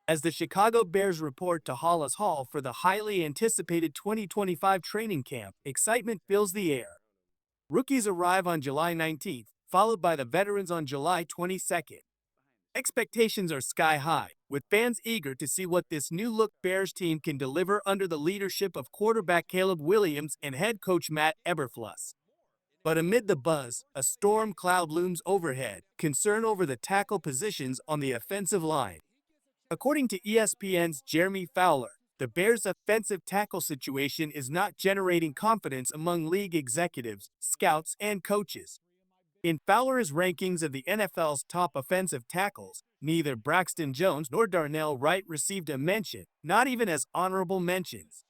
As the Chicago Bears report to Hollis Hall for the highly anticipated 2025 training camp, excitement fills the air. Rookies arrive on July 19th, followed by the veterans on July 22nd. Expectations are sky high, with fans eager to see what this new-look Bears team can deliver under the leadership of quarterback Caleb Williams and head coach Matt Eberflus. But amid the buzz, a storm cloud looms overhead, concern over the tackle positions on the offensive line. According to ESPN's Jeremy Fowler, the Bears' offensive tackle situation is not generating confidence among league executives, scouts, and coaches. In Fowler's rankings of the NFL's top offensive tackles, neither Braxton Jones nor Darnell Wright received a mention, not even as honorable mentions.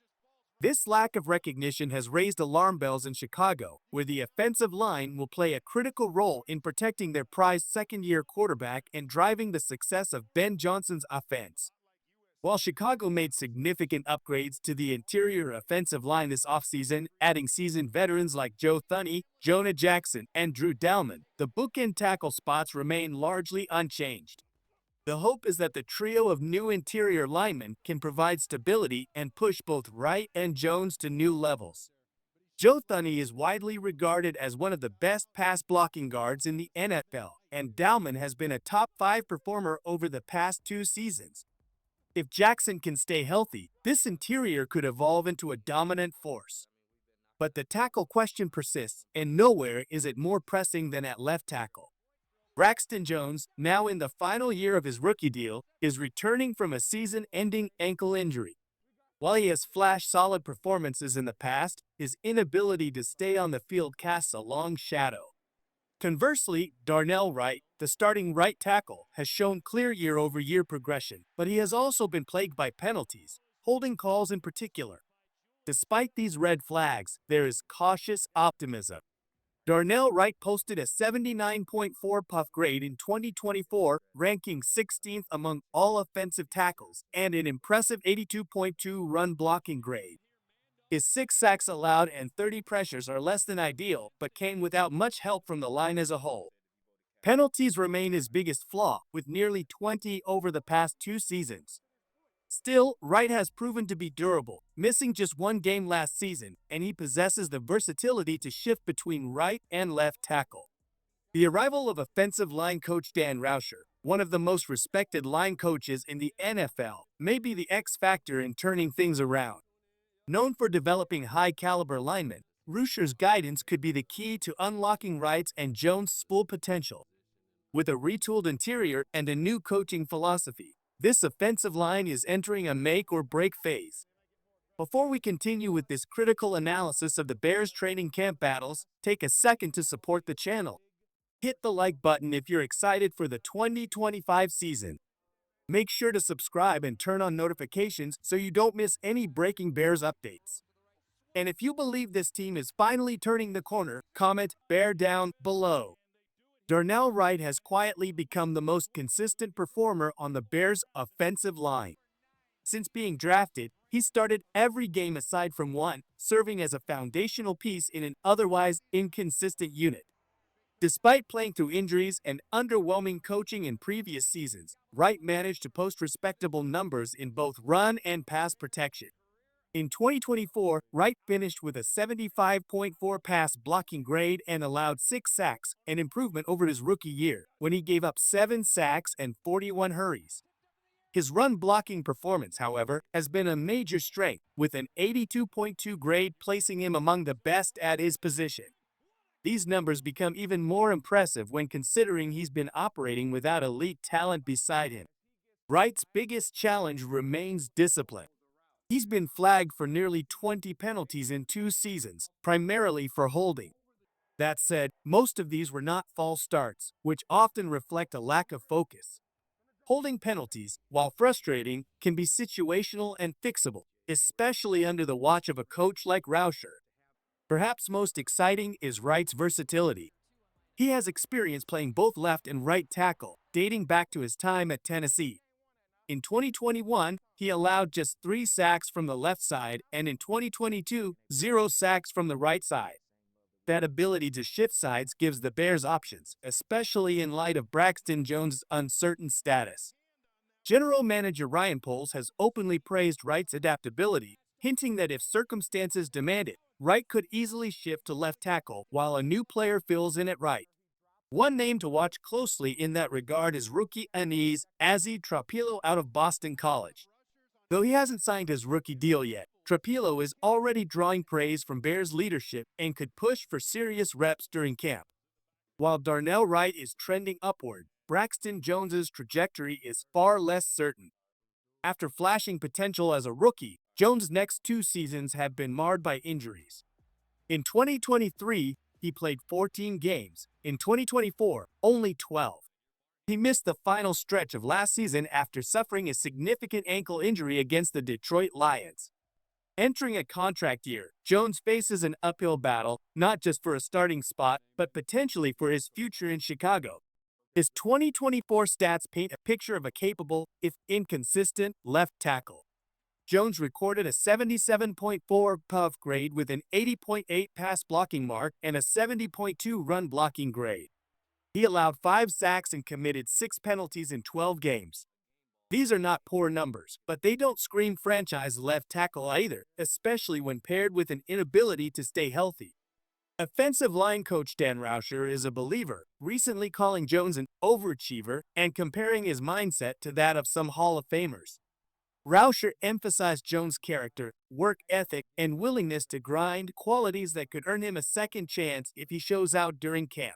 This lack of recognition has raised alarm bells in Chicago, where the offensive line will play a critical role in protecting their prized second-year quarterback and driving the success of Ben Johnson's offense. While Chicago made significant upgrades to the interior offensive line this offseason, adding seasoned veterans like Joe Thuney, Jonah Jackson, and Drew Dalman, the bookend tackle spots remain largely unchanged. The hope is that the trio of new interior linemen can provide stability and push both Wright and Jones to new levels. Joe Thuney is widely regarded as one of the best pass-blocking guards in the NFL, and Dalman has been a top-5 performer over the past 2 seasons. If Jackson can stay healthy, this interior could evolve into a dominant force. But the tackle question persists, and nowhere is it more pressing than at left tackle. Braxton Jones, now in the final year of his rookie deal, is returning from a season-ending ankle injury. While he has flashed solid performances in the past, his inability to stay on the field casts a long shadow. Conversely, Darnell Wright, the starting right tackle, has shown clear year-over-year progression, but he has also been plagued by penalties, holding calls in particular. Despite these red flags, there is cautious optimism. Darnell Wright posted a 79.4 puff grade in 2024, ranking 16th among all offensive tackles, and an impressive 82.2 run blocking grade. His 6 sacks allowed and 30 pressures are less than ideal, but came without much help from the line as a whole. Penalties remain his biggest flaw, with nearly 20 over the past 2 seasons. Still, Wright has proven to be durable, missing just 1 game last season, and he possesses the versatility to shift between right and left tackle. The arrival of offensive line coach Dan Rauscher, one of the most respected line coaches in the NFL, may be the X factor in turning things around. Known for developing high-caliber linemen, Rauscher's guidance could be the key to unlocking Wright's and Jones' full potential. With a retooled interior and a new coaching philosophy, this offensive line is entering a make-or-break phase. Before we continue with this critical analysis of the Bears training camp battles, take a second to support the channel. Hit the like button if you're excited for the 2025 season. Make sure to subscribe and turn on notifications so you don't miss any breaking Bears updates. And if you believe this team is finally turning the corner, comment "Bear down" below. Darnell Wright has quietly become the most consistent performer on the Bears' offensive line. Since being drafted, he started every game aside from one, serving as a foundational piece in an otherwise inconsistent unit. Despite playing through injuries and underwhelming coaching in previous seasons, Wright managed to post respectable numbers in both run and pass protection. In 2024, Wright finished with a 75.4 pass blocking grade and allowed 6 sacks, an improvement over his rookie year, when he gave up 7 sacks and 41 hurries. His run blocking performance, however, has been a major strength, with an 82.2 grade placing him among the best at his position. These numbers become even more impressive when considering he's been operating without elite talent beside him. Wright's biggest challenge remains discipline. He's been flagged for nearly 20 penalties in 2 seasons, primarily for holding. That said, most of these were not false starts, which often reflect a lack of focus. Holding penalties, while frustrating, can be situational and fixable, especially under the watch of a coach like Rauscher. Perhaps most exciting is Wright's versatility. He has experience playing both left and right tackle, dating back to his time at Tennessee. In 2021, he allowed just 3 sacks from the left side, and in 2022, 0 sacks from the right side. That ability to shift sides gives the Bears options, especially in light of Braxton Jones' uncertain status. General Manager Ryan Poles has openly praised Wright's adaptability, hinting that if circumstances demand it, Wright could easily shift to left tackle while a new player fills in at right. One name to watch closely in that regard is rookie ozzy Trapilo out of Boston College. Though he hasn't signed his rookie deal yet, Trapilo is already drawing praise from Bears leadership and could push for serious reps during camp. While Darnell Wright is trending upward, Braxton Jones's trajectory is far less certain. After flashing potential as a rookie, Jones' next 2 seasons have been marred by injuries. In 2023, he played 14 games. In 2024, only 12. He missed the final stretch of last season after suffering a significant ankle injury against the Detroit Lions. Entering a contract year, Jones faces an uphill battle, not just for a starting spot, but potentially for his future in Chicago. His 2024 stats paint a picture of a capable, if inconsistent, left tackle. Jones recorded a 77.4 PUF grade with an 80.8 pass blocking mark and a 70.2 run blocking grade. He allowed 5 sacks and committed 6 penalties in 12 games. These are not poor numbers, but they don't scream franchise left tackle either, especially when paired with an inability to stay healthy. Offensive line coach Dan Rauscher is a believer, recently calling Jones an overachiever and comparing his mindset to that of some Hall of Famers. Rauscher emphasized Jones' character, work ethic, and willingness to grind, qualities that could earn him a second chance if he shows out during camp.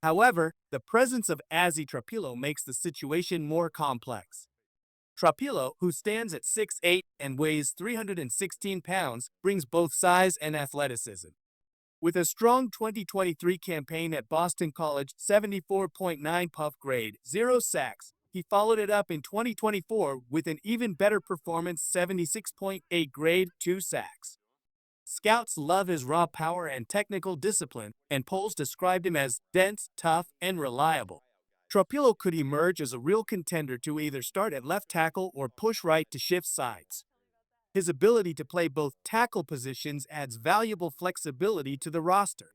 However, the presence of ozzy Trapilo makes the situation more complex. Trapilo, who stands at 6'8" and weighs 316 pounds, brings both size and athleticism. With a strong 2023 campaign at Boston College, 74.9 PUF grade, 0 sacks, he followed it up in 2024 with an even better performance, 76.8 grade, 2 sacks. Scouts love his raw power and technical discipline, and Poles described him as dense, tough, and reliable. Trapilo could emerge as a real contender to either start at left tackle or push right to shift sides. His ability to play both tackle positions adds valuable flexibility to the roster.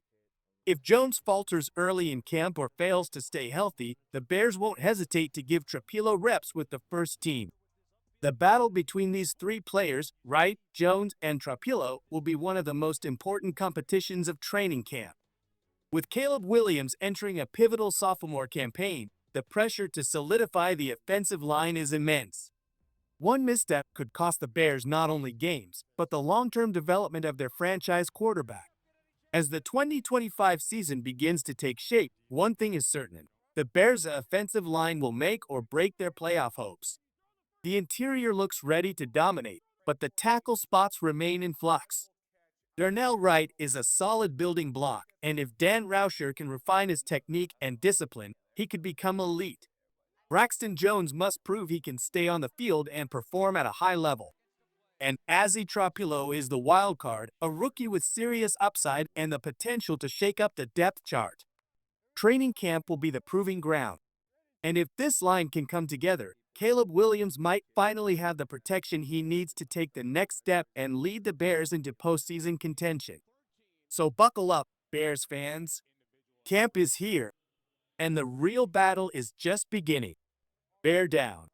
If Jones falters early in camp or fails to stay healthy, the Bears won't hesitate to give Trapilo reps with the first team. The battle between these 3 players, Wright, Jones, and Trapilo, will be one of the most important competitions of training camp. With Caleb Williams entering a pivotal sophomore campaign, the pressure to solidify the offensive line is immense. One misstep could cost the Bears not only games, but the long-term development of their franchise quarterback. As the 2025 season begins to take shape, one thing is certain: the Bears' offensive line will make or break their playoff hopes. The interior looks ready to dominate, but the tackle spots remain in flux. Darnell Wright is a solid building block, and if Dan Rauscher can refine his technique and discipline, he could become elite. Braxton Jones must prove he can stay on the field and perform at a high level. And ozzy Trapilo is the wild card, a rookie with serious upside and the potential to shake up the depth chart. Training camp will be the proving ground. And if this line can come together, Caleb Williams might finally have the protection he needs to take the next step and lead the Bears into postseason contention. So buckle up, Bears fans. Camp is here, and the real battle is just beginning. Bear down.